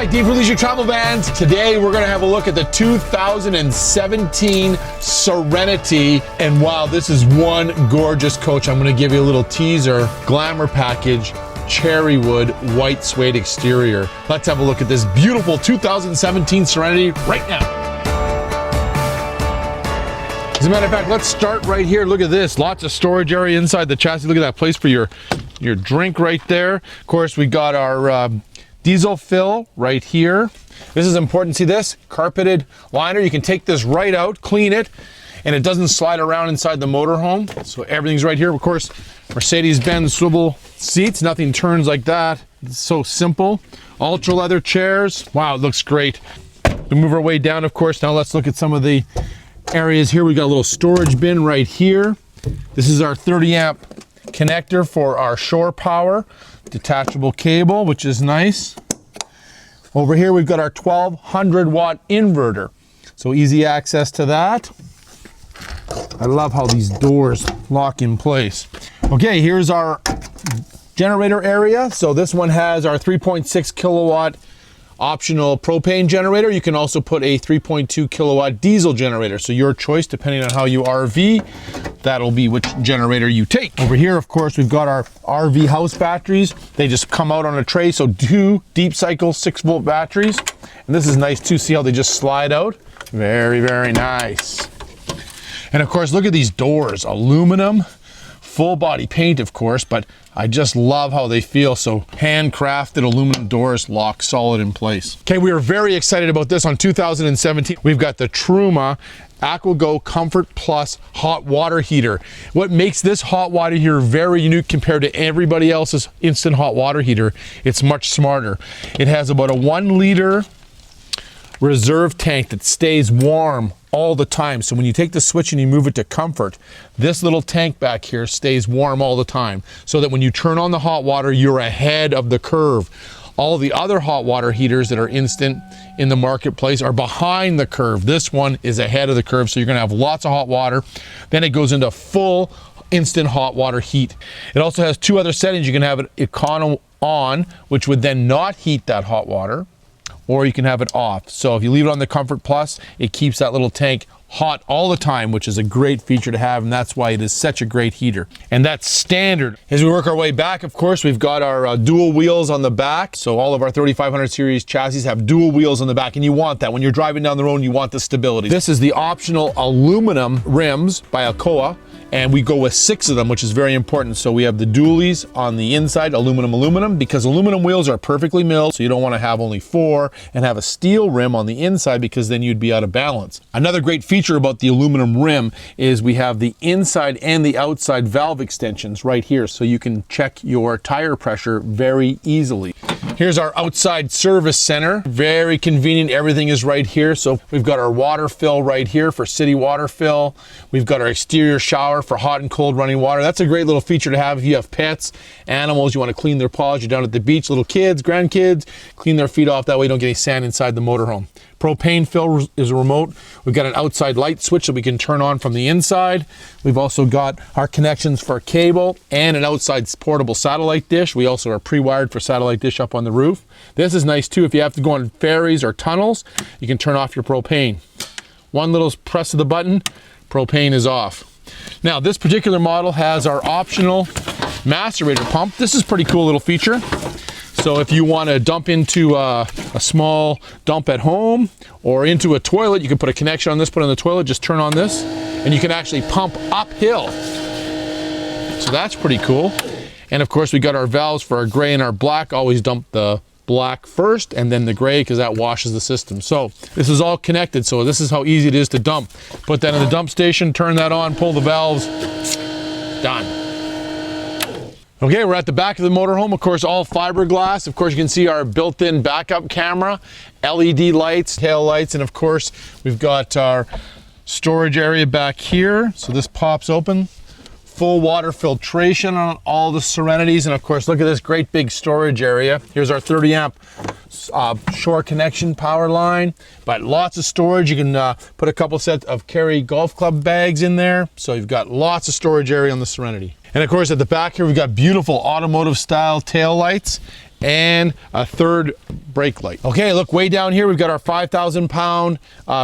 Hi, Deep Leisure Travel Bands. Today we're gonna have a look at the 2017 Serenity. And wow, this is one gorgeous coach. I'm gonna give you a little teaser. Glamour package, cherry wood, white suede exterior. Let's have a look at this beautiful 2017 Serenity right now. As a matter of fact, let's start right here. Look at this, lots of storage area inside the chassis. Look at that place for your drink right there. Of course, we got our diesel fill right here. This is important. See this carpeted liner? You can take this right out, clean it, and it doesn't slide around inside the motorhome. So everything's right here. Of course, Mercedes-Benz swivel seats, nothing turns like that. It's so simple. Ultra leather chairs. Wow, it looks great. We move our way down, of course. Now let's look at some of the areas here. We got a little storage bin right here. This is our 30 amp connector for our shore power. Detachable cable, which is nice. Over here we've got our 1200 watt inverter, so easy access to that. I love how these doors lock in place. Okay, here's our generator area. So this one has our 3.6 kilowatt optional propane generator. You can also put a 3.2 kilowatt diesel generator, so your choice depending on how you RV. That'll be which generator you take. Over here, of course, we've got our RV house batteries. They just come out on a tray, so 2 deep cycle 6-volt batteries. And this is nice too, see how they just slide out? Very, very nice. And of course, look at these doors, aluminum, full body paint, of course, but I just love how they feel. So handcrafted aluminum doors lock solid in place. Okay, we are very excited about this on 2017. We've got the Truma AquaGo Comfort Plus hot water heater. What makes this hot water heater very unique compared to everybody else's instant hot water heater, it's much smarter. It has about a 1 liter reserve tank that stays warm all the time. So when you take the switch and you move it to comfort, this little tank back here stays warm all the time, so that when you turn on the hot water, you're ahead of the curve. All the other hot water heaters that are instant in the marketplace are behind the curve. This one is ahead of the curve, so you're gonna have lots of hot water. Then it goes into full instant hot water heat. It also has 2 other settings. You can have it econo on, which would then not heat that hot water, or you can have it off. So if you leave it on the Comfort Plus, it keeps that little tank hot all the time, which is a great feature to have, and that's why it is such a great heater. And that's standard. As we work our way back, of course, we've got our dual wheels on the back. So all of our 3500 series chassis have dual wheels on the back, and you want that. When you're driving down the road, you want the stability. This is the optional aluminum rims by Alcoa, and we go with 6 of them, which is very important. So we have the dualies on the inside, aluminum, because aluminum wheels are perfectly milled, so you don't want to have only 4 and have a steel rim on the inside, because then you'd be out of balance. Another great feature about the aluminum rim is we have the inside and the outside valve extensions right here, so you can check your tire pressure very easily. Here's our outside service center. Very convenient, everything is right here. So we've got our water fill right here for city water fill. We've got our exterior shower for hot and cold running water. That's a great little feature to have if you have pets, animals, you want to clean their paws, you're down at the beach, little kids, grandkids, clean their feet off, that way you don't get any sand inside the motorhome. Propane fill is a remote. We've got an outside light switch that we can turn on from the inside. We've also got our connections for cable and an outside portable satellite dish. We also are pre-wired for satellite dish up on the roof. This is nice too. If you have to go on ferries or tunnels, you can turn off your propane. One little press of the button, propane is off. Now this particular model has our optional macerator pump. This is a pretty cool little feature. So if you want to dump into a small dump at home or into a toilet, you can put a connection on this, put it in the toilet, just turn on this, and you can actually pump uphill. So that's pretty cool. And of course we got our valves for our gray and our black. Always dump the black first and then the gray, because that washes the system. So this is all connected, so this is how easy it is to dump. Put that in the dump station, turn that on, pull the valves, done. Okay, we're at the back of the motorhome, of course, all fiberglass. Of course, you can see our built-in backup camera, LED lights, tail lights, and of course, we've got our storage area back here. So this pops open. Full water filtration on all the Serenities, and of course, look at this great big storage area. Here's our 30 amp shore connection power line, but lots of storage. You can put a couple sets of carry golf club bags in there, so you've got lots of storage area on the Serenity. And of course, at the back here, we've got beautiful automotive style tail lights and a third brake light. Okay, look way down here, we've got our 5,000 pound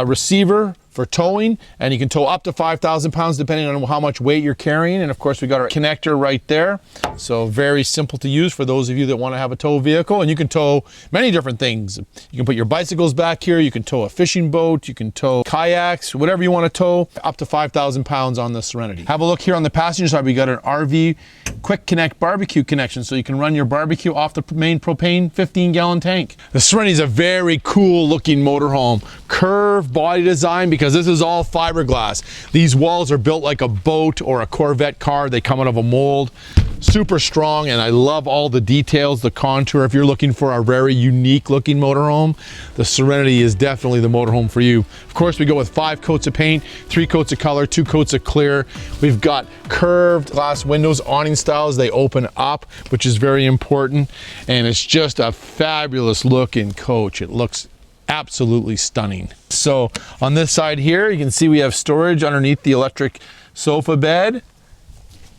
receiver for towing, and you can tow up to 5,000 pounds depending on how much weight you're carrying. And of course we got our connector right there, so very simple to use for those of you that want to have a tow vehicle. And you can tow many different things. You can put your bicycles back here, you can tow a fishing boat, you can tow kayaks, whatever you want to tow, up to 5,000 pounds on the Serenity. Have a look here on the passenger side. We got an RV quick connect barbecue connection, so you can run your barbecue off the main propane 15-gallon tank. The Serenity is a very cool looking motorhome. Curved body design, because this is all fiberglass. These walls are built like a boat or a Corvette car. They come out of a mold. Super strong, and I love all the details, the contour. If you're looking for a very unique looking motorhome, the Serenity is definitely the motorhome for you. Of course, we go with 5 coats of paint, 3 coats of color, 2 coats of clear. We've got curved glass windows, awning styles. They open up, which is very important, and it's just a fabulous looking coach. It looks absolutely stunning. So on this side here, you can see we have storage underneath the electric sofa bed.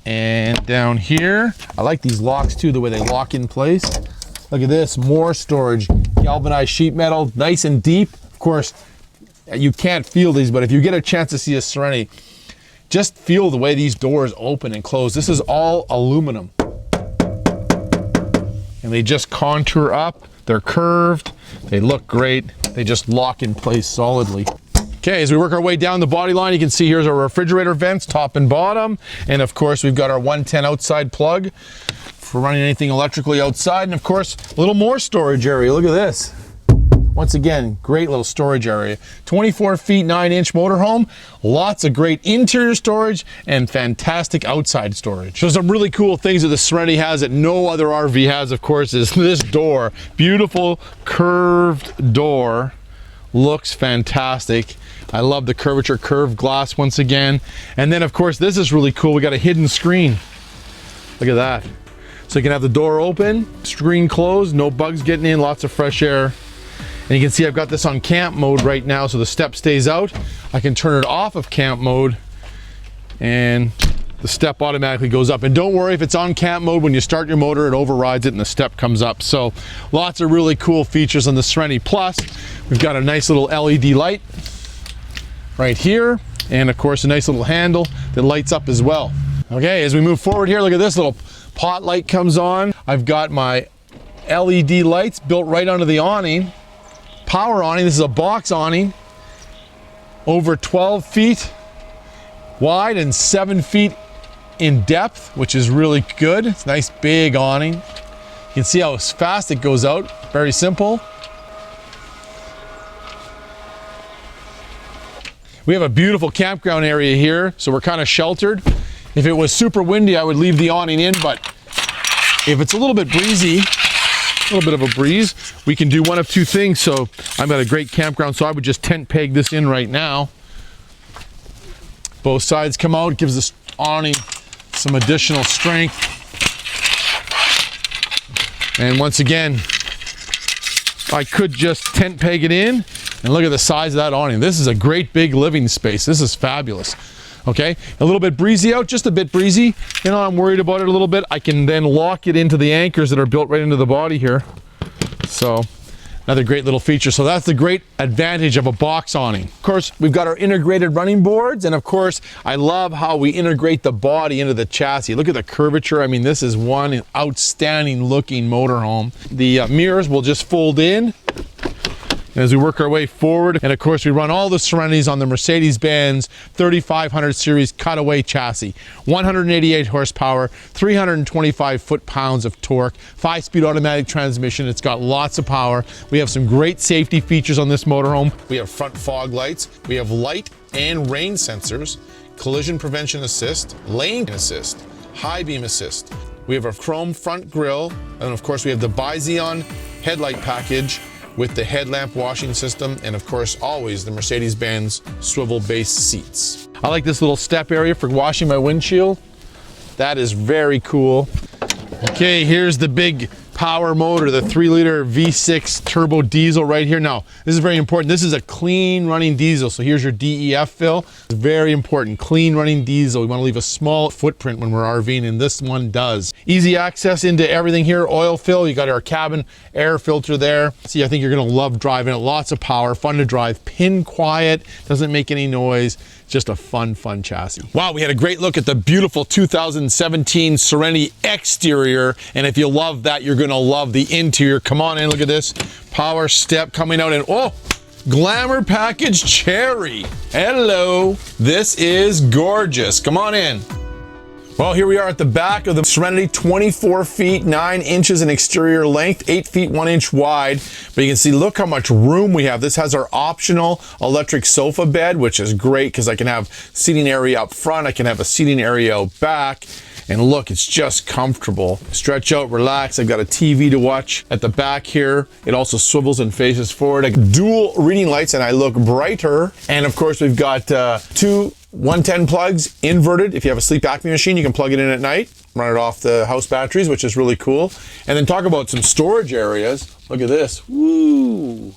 And down here, I like these locks too, the way they lock in place. Look at this, more storage, galvanized sheet metal, nice and deep. Of course, you can't feel these, but if you get a chance to see a Serenity, just feel the way these doors open and close. This is all aluminum. And they just contour up, they're curved, they look great, they just lock in place solidly. Okay, as we work our way down the body line, you can see here's our refrigerator vents, top and bottom. And of course, we've got our 110 outside plug for running anything electrically outside. And of course, a little more storage area. Look at this. Once again, great little storage area. 24 feet, 9-inch motorhome. Lots of great interior storage and fantastic outside storage. So some really cool things that the Serenity has that no other RV has, of course, is this door. Beautiful curved door. Looks fantastic. I love the curvature, curved glass once again. And then of course, this is really cool. We got a hidden screen. Look at that. So you can have the door open, screen closed, no bugs getting in, lots of fresh air. And you can see I've got this on camp mode right now, so the step stays out. I can turn it off of camp mode and the step automatically goes up. And don't worry, if it's on camp mode, when you start your motor, it overrides it and the step comes up. So lots of really cool features on the Serenity. Plus, we've got a nice little LED light right here. And of course, a nice little handle that lights up as well. Okay, as we move forward here, look at this little pot light comes on. I've got my LED lights built right under the awning. Power awning, this is a box awning. Over 12 feet wide and 7 feet in depth, which is really good. It's a nice big awning. You can see how fast it goes out. Very simple. We have a beautiful campground area here, so we're kind of sheltered. If it was super windy, I would leave the awning in, but if it's a little bit breezy, a little bit of a breeze, we can do one of two things. So I'm at a great campground, so I would just tent peg this in right now. Both sides come out, gives this awning some additional strength. And once again, I could just tent peg it in, and look at the size of that awning. This is a great big living space. This is fabulous. Okay, a little bit breezy out, just a bit breezy. You know, I'm worried about it a little bit. I can then lock it into the anchors that are built right into the body here. So another great little feature. So that's the great advantage of a box awning. Of course, we've got our integrated running boards, and of course, I love how we integrate the body into the chassis. Look at the curvature. I mean, this is one outstanding looking motorhome. The mirrors will just fold in as we work our way forward. And of course, we run all the Serenities on the Mercedes-Benz 3500 series cutaway chassis. 188 horsepower, 325 foot-pounds of torque, 5-speed automatic transmission. It's got lots of power. We have some great safety features on this motorhome. We have front fog lights. We have light and rain sensors, collision prevention assist, lane assist, high beam assist. We have a chrome front grille. And of course, we have the Bi-Xenon headlight package with the headlamp washing system, and of course always the Mercedes-Benz swivel base seats. I like this little step area for washing my windshield. That is very cool. Okay, here's the big power motor, the 3-liter V6 turbo diesel right here. Now, this is very important. This is a clean running diesel. So here's your DEF fill. It's very important, clean running diesel. We want to leave a small footprint when we're RVing, and this one does. Easy access into everything here. Oil fill, you got our cabin air filter there. See, I think you're gonna love driving it. Lots of power, fun to drive, pin quiet, doesn't make any noise. Just a fun chassis. Wow, we had a great look at the beautiful 2017 Serenity exterior, and if you love that, you're gonna love the interior. Come on in, look at this. Power step coming out, and oh, Glamour Package Cherry. Hello, this is gorgeous. Come on in. Well, here we are at the back of the Serenity, 24 feet, 9 inches in exterior length, 8 feet, 1 inch wide. But you can see, look how much room we have. This has our optional electric sofa bed, which is great because I can have seating area up front. I can have a seating area out back. And look, it's just comfortable. Stretch out, relax. I've got a TV to watch at the back here. It also swivels and faces forward. Dual reading lights, and I look brighter. And of course, we've got two 110 plugs inverted. If you have a sleep apnea machine, you can plug it in at night, run it off the house batteries, which is really cool. And then talk about some storage areas. Look at this. Woo!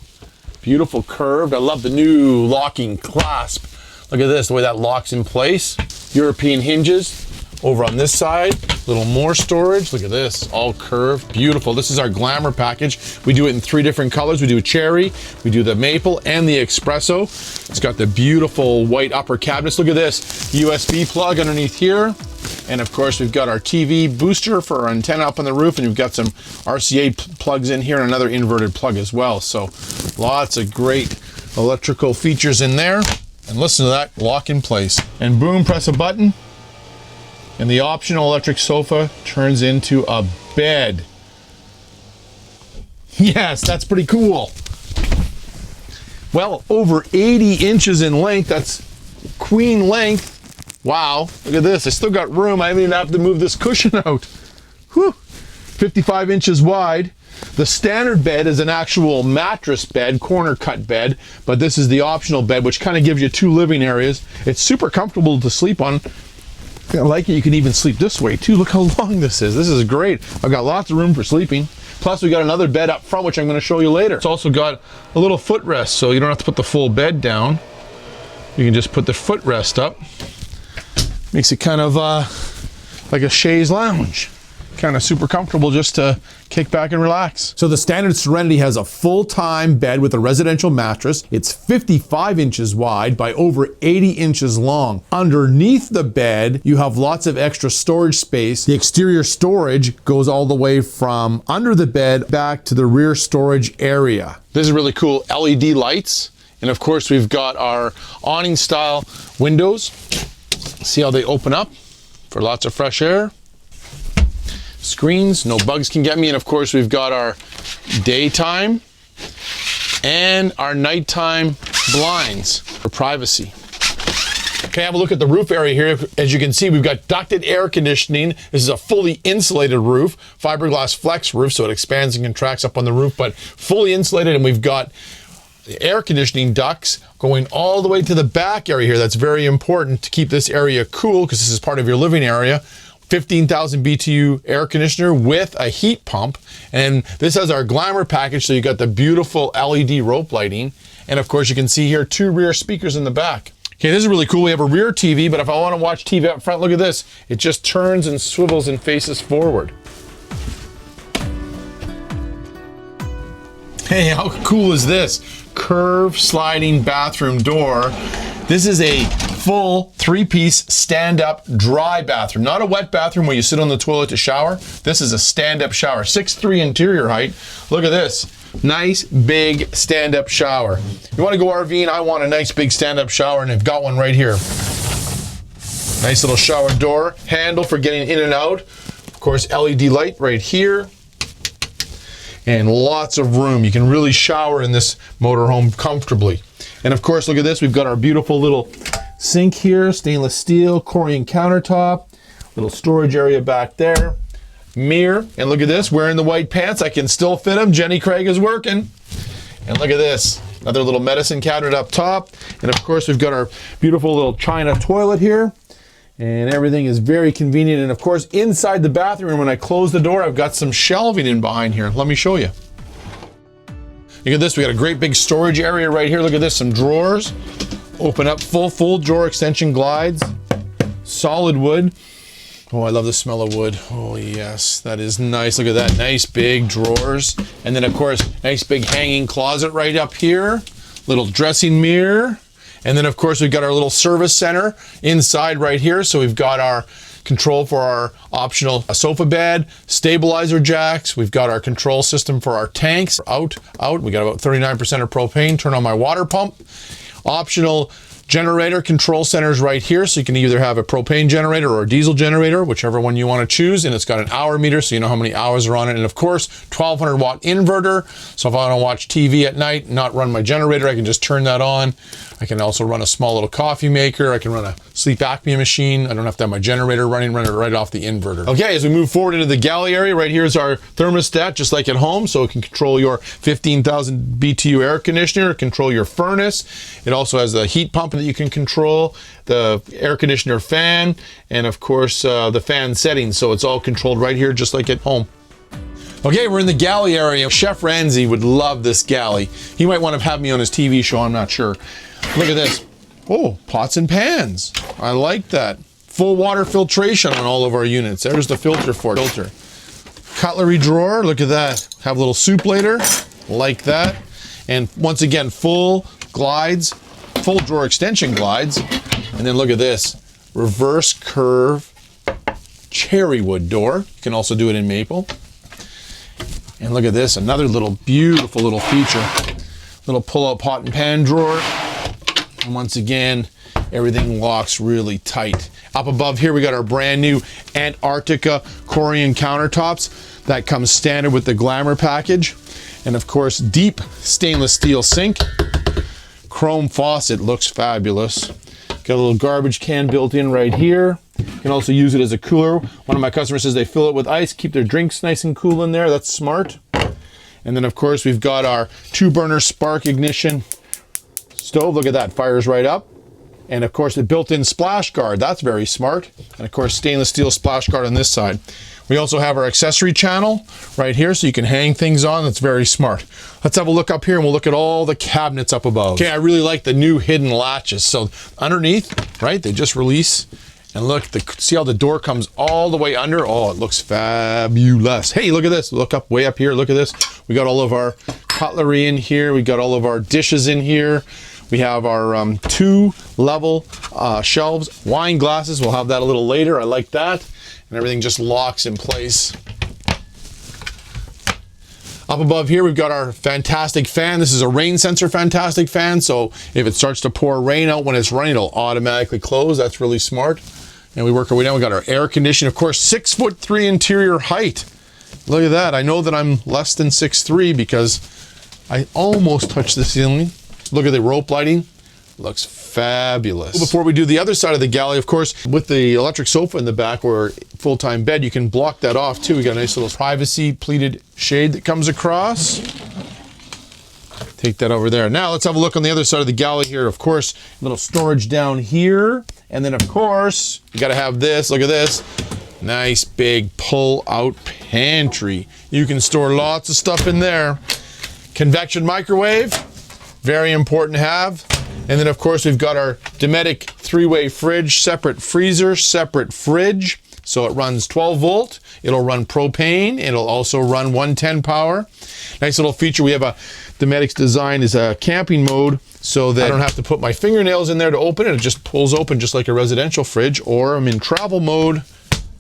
Beautiful curved. I love the new locking clasp. Look at this, the way that locks in place. European hinges. Over on this side, a little more storage. Look at this, all curved, beautiful. This is our Glamour package. We do it in 3 different colors. We do cherry, we do the maple, and the espresso. It's got the beautiful white upper cabinets. Look at this, USB plug underneath here. And of course, we've got our TV booster for our antenna up on the roof, and you've got some RCA plugs in here and another inverted plug as well. So lots of great electrical features in there. And listen to that, lock in place. And boom, press a button. And the optional electric sofa turns into a bed. Yes, that's pretty cool. Well, over 80 inches in length, that's queen length. Wow, look at this, I still got room. I don't even have to move this cushion out. Whew. 55 inches wide. The standard bed is an actual mattress bed, corner cut bed, but this is the optional bed, which kind of gives you 2 living areas. It's super comfortable to sleep on. I like it. You can even sleep this way too. Look how long this is. This is great. I've got lots of room for sleeping. Plus we got another bed up front, which I'm going to show you later. It's also got a little footrest, so you don't have to put the full bed down. You can just put the footrest up. Makes it kind of like a chaise lounge. Kind of super comfortable just to kick back and relax. So the standard Serenity has a full-time bed with a residential mattress. It's 55 inches wide by over 80 inches long. Underneath the bed, you have lots of extra storage space. The exterior storage goes all the way from under the bed back to the rear storage area. This is really cool, LED lights. And of course, we've got our awning style windows. See how they open up for lots of fresh air. Screens, no bugs can get me. And of course, we've got our daytime and our nighttime blinds for privacy. Okay, have a look at the roof area here. As you can see, we've got ducted air conditioning. This is a fully insulated roof, fiberglass flex roof, so it expands and contracts up on the roof, but fully insulated. And we've got the air conditioning ducts going all the way to the back area here. That's very important to keep this area cool because this is part of your living area. 15,000 BTU air conditioner with a heat pump. And this has our Glamour package, so you got the beautiful LED rope lighting. And of course, you can see here 2 rear speakers in the back. Okay, this is really cool. We have a rear TV, but if I want to watch TV up front, look at this. It just turns and swivels and faces forward. Hey, how cool is this? Curved sliding bathroom door. This is a full 3-piece stand-up dry bathroom, not a wet bathroom where you sit on the toilet to shower. This is a stand-up shower, 6'3" interior height. Look at this, nice big stand-up shower. You want to go RVing? I want a nice big stand-up shower, and I've got one right here. Nice little shower door, handle for getting in and out. Of course, LED light right here. And lots of room. You can really shower in this motorhome comfortably. And of course, look at this. We've got our beautiful little sink here, stainless steel, Corian countertop, little storage area back there, mirror. And look at this, wearing the white pants. I can still fit them. Jenny Craig is working. And look at this, another little medicine cabinet up top. And of course, we've got our beautiful little China toilet here. And everything is very convenient. And of course, inside the bathroom, when I close the door, I've got some shelving in behind here. Let me show you. Look at this, we got a great big storage area right here. Look at this, some drawers. Open up, full drawer extension glides. Solid wood. Oh, I love the smell of wood. Oh yes, that is nice. Look at that, nice big drawers. And then of course, nice big hanging closet right up here. Little dressing mirror. And then of course we've got our little service center inside right here. So we've got our control for our optional sofa bed, stabilizer jacks. We've got our control system for our tanks. Out. We got about 39% of propane. Turn on my water pump. Optional generator control centers right here, so you can either have a propane generator or a diesel generator, whichever one you want to choose, and it's got an hour meter so you know how many hours are on it, and of course 1200 watt inverter, so if I want to watch TV at night, not run my generator, I can just turn that on. I can also run a small little coffee maker. I can run a sleep apnea machine. I don't have to have my generator running, run it right off the inverter. Okay, as we move forward into the galley area, right here is our thermostat, just like at home, so it can control your 15,000 BTU air conditioner, control your furnace. It also has the heat pump that you can control, the air conditioner fan, and of course the fan settings, so it's all controlled right here, just like at home. Okay, we're in the galley area. Chef Ramsay would love this galley. He might want to have me on his TV show, I'm not sure. Look at this. Oh, pots and pans. I like that. Full water filtration on all of our units. There's the filter for it. Filter. Cutlery drawer, look at that. Have a little soup later, like that. And once again, full glides, full drawer extension glides. And then look at this. Reverse curve cherry wood door. You can also do it in maple. And look at this, another little beautiful little feature. Little pull-out pot and pan drawer. And once again, everything locks really tight. Up above here, we got our brand new Antarctica Corian countertops. That comes standard with the Glamour package. And of course, deep stainless steel sink. Chrome faucet, looks fabulous. Got a little garbage can built in right here. You can also use it as a cooler. One of my customers says they fill it with ice, keep their drinks nice and cool in there. That's smart. And then of course, we've got our 2-burner spark ignition stove. Look at that, fires right up. And of course, the built-in splash guard. That's very smart. And of course, stainless steel splash guard on this side. We also have our accessory channel right here, so you can hang things on. That's very smart. Let's have a look up here and we'll look at all the cabinets up above. Okay, I really like the new hidden latches. So underneath, right, they just release. And look, see how the door comes all the way under? Oh, it looks fabulous. Hey, look at this. Look up, way up here. Look at this. We got all of our cutlery in here. We got all of our dishes in here. We have our 2-level shelves, wine glasses. We'll have that a little later. I like that. And everything just locks in place. Up above here, we've got our fantastic fan. This is a rain sensor fantastic fan. So if it starts to pour rain out when it's running, it'll automatically close. That's really smart. And we work our way down. We got our air conditioning, of course, 6'3" interior height. Look at that. I know that I'm less than 6'3" because I almost touched the ceiling. Look at the rope lighting. Looks fabulous. Before we do the other side of the galley, of course, with the electric sofa in the back or full-time bed, you can block that off too. We got a nice little privacy pleated shade that comes across. Take that over there. Now let's have a look on the other side of the galley here. Of course, a little storage down here. And then of course, you gotta have this, look at this. Nice big pull-out pantry. You can store lots of stuff in there. Convection microwave, very important to have. And then of course we've got our Dometic 3-way fridge, separate freezer, separate fridge. So it runs 12 volt, it'll run propane, it'll also run 110 power. Nice little feature, we have a Dometic's design is a camping mode so that I don't have to put my fingernails in there to open it. It just pulls open just like a residential fridge, or I'm in travel mode.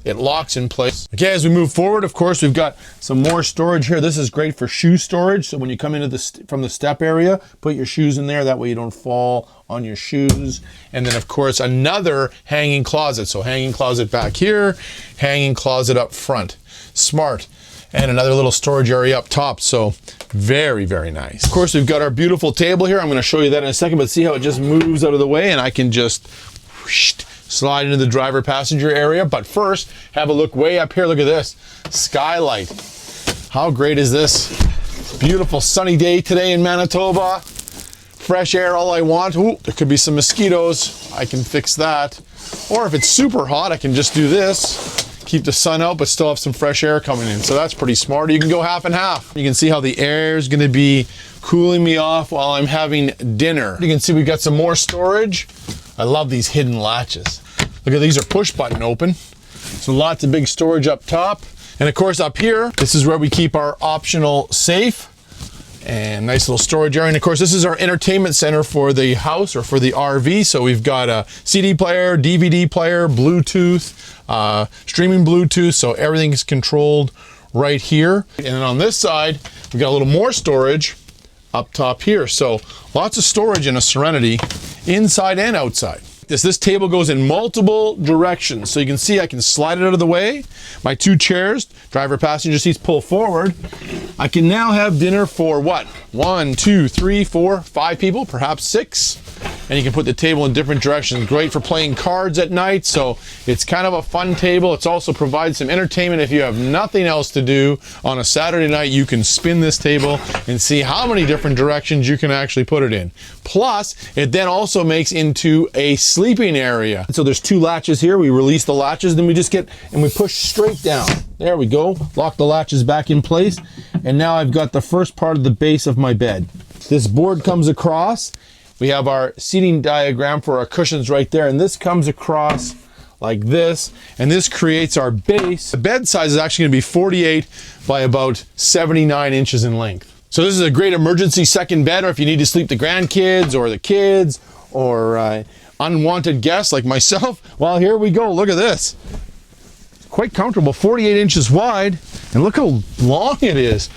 It locks in place. Okay, as we move forward, of course, we've got some more storage here. This is great for shoe storage. So when you come into from the step area, put your shoes in there. That way you don't fall on your shoes. And then of course, another hanging closet. So hanging closet back here, hanging closet up front. Smart. And another little storage area up top. So very, very nice. Of course, we've got our beautiful table here. I'm gonna show you that in a second, but see how it just moves out of the way and I can just slide into the driver passenger area. But first, have a look way up here. Look at this skylight. How great is this? Beautiful sunny day today in Manitoba. Fresh air all I want. Ooh, there could be some mosquitoes. I can fix that. Or if it's super hot, I can just do this, keep the sun out, but still have some fresh air coming in. So that's pretty smart. You can go half and half. You can see how the air is gonna be cooling me off while I'm having dinner. You can see we've got some more storage. I love these hidden latches. Look at these, are push button open. So lots of big storage up top. And of course up here, this is where we keep our optional safe. And nice little storage area. And of course, this is our entertainment center for the house or for the RV. So we've got a CD player, DVD player, Bluetooth, streaming Bluetooth. So everything is controlled right here. And then on this side, we've got a little more storage up top here. So lots of storage in a Serenity, inside and outside. This table goes in multiple directions. So you can see I can slide it out of the way. My two chairs, driver passenger seats, pull forward. I can now have dinner for what? 1, 2, 3, 4, 5 people, perhaps 6. And you can put the table in different directions. Great for playing cards at night. So it's kind of a fun table. It's also provides some entertainment. If you have nothing else to do on a Saturday night, you can spin this table and see how many different directions you can actually put it in. Plus, it then also makes into a sleeping area. So there's 2 latches here. We release the latches, then we just get, and we push straight down. There we go. Lock the latches back in place. And now I've got the first part of the base of my bed. This board comes across. We have our seating diagram for our cushions right there, and this comes across like this, and this creates our base. The bed size is actually gonna be 48 by about 79 inches in length. So this is a great emergency second bed, or if you need to sleep the grandkids or the kids or unwanted guests like myself. Well, here we go, look at this. Quite comfortable, 48 inches wide, and look how long it is.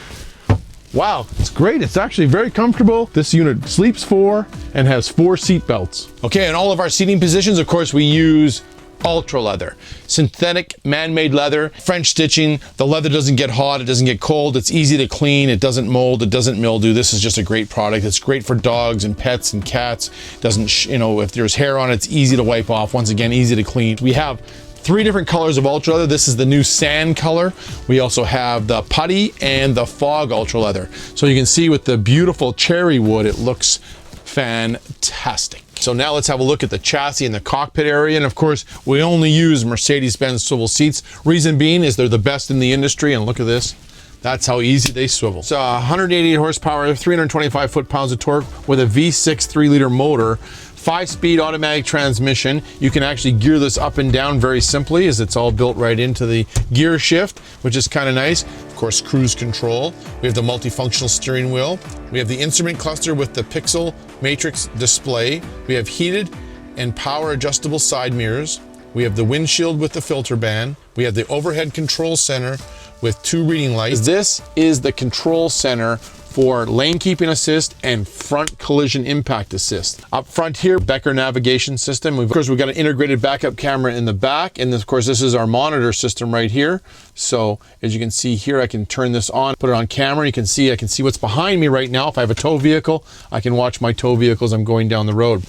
Wow, it's great. It's actually very comfortable. This unit sleeps 4 and has 4 seat belts. Okay, in all of our seating positions, of course, we use ultra leather, synthetic man-made leather, French stitching. The leather doesn't get hot, it doesn't get cold, it's easy to clean, it doesn't mold, it doesn't mildew. This is just a great product. It's great for dogs and pets and cats. Doesn't, if there's hair on it, it's easy to wipe off. Once again, easy to clean. We have 3 different colors of ultra leather. This is the new sand color. We also have the putty and the fog ultra leather. So you can see with the beautiful cherry wood, it looks fantastic. So now let's have a look at the chassis and the cockpit area. And of course, we only use Mercedes-Benz swivel seats. Reason being is they're the best in the industry. And look at this. That's how easy they swivel. So 188 horsepower, 325 foot-pounds of torque with a V6 3-liter motor. 5-speed automatic transmission. You can actually gear this up and down very simply, as it's all built right into the gear shift, which is kind of nice. Of course, cruise control. We have the multifunctional steering wheel. We have the instrument cluster with the pixel matrix display. We have heated and power adjustable side mirrors. We have the windshield with the filter band. We have the overhead control center with 2 reading lights. This is the control center for lane keeping assist and front collision impact assist. Up front here, Becker navigation system. Of course, we've got an integrated backup camera in the back, and of course, this is our monitor system right here. So as you can see here, I can turn this on, put it on camera. I can see what's behind me right now. If I have a tow vehicle, I can watch my tow vehicle as I'm going down the road.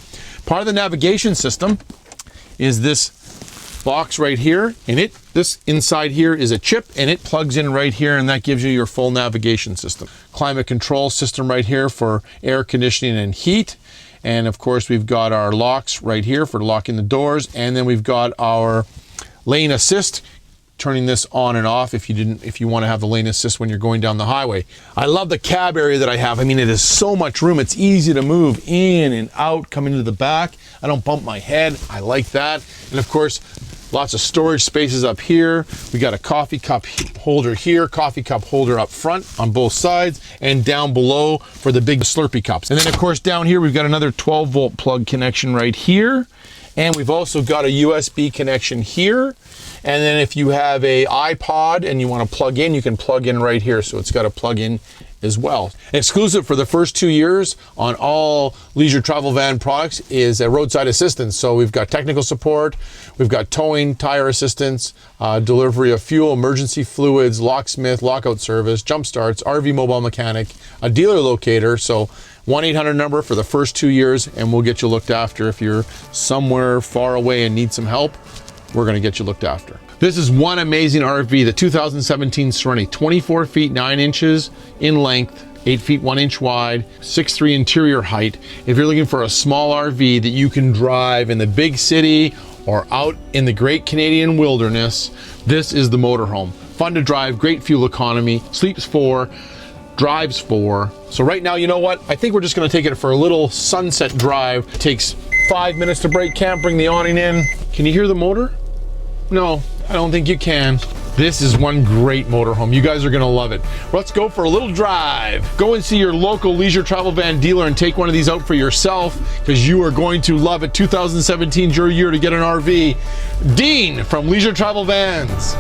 Part of the navigation system is this box right here, and this inside here is a chip, and it plugs in right here, and that gives you your full navigation system. Climate control system right here for air conditioning and heat. And of course, we've got our locks right here for locking the doors, and then we've got our lane assist, turning this on and off if you want to have the lane assist when you're going down the highway. I love the cab area that I have. I mean, it is so much room. It's easy to move in and out, coming to the back. I don't bump my head. I like that. And of course, lots of storage spaces up here. We got a coffee cup holder here, coffee cup holder up front on both sides, and down below for the big Slurpee cups. And then of course down here, we've got another 12-volt plug connection right here. And we've also got a USB connection here. And then if you have a iPod and you want to plug in, you can plug in right here. So it's got a plug in as well. Exclusive for the first 2 years on all leisure travel van products is a roadside assistance. So we've got technical support, we've got towing, tire assistance, delivery of fuel, emergency fluids, locksmith, lockout service, jump starts, RV mobile mechanic, a dealer locator. So 1-800 number for the first 2 years, and we'll get you looked after. If you're somewhere far away and need some help, we're going to get you looked after. This is one amazing RV, the 2017 Serenity, 24 feet 9 inches in length, 8 feet 1 inch wide, 6'3" interior height. If you're looking for a small RV that you can drive in the big city or out in the great Canadian wilderness, this is the motorhome. Fun to drive, great fuel economy, sleeps 4, drives 4. So right now, you know what? I think we're just gonna take it for a little sunset drive. Takes 5 minutes to break camp, bring the awning in. Can you hear the motor? No, I don't think you can. This is one great motorhome. You guys are gonna love it. Let's go for a little drive. Go and see your local leisure travel van dealer and take one of these out for yourself, because you are going to love it. 2017 is your year to get an RV. Dean from Leisure Travel Vans.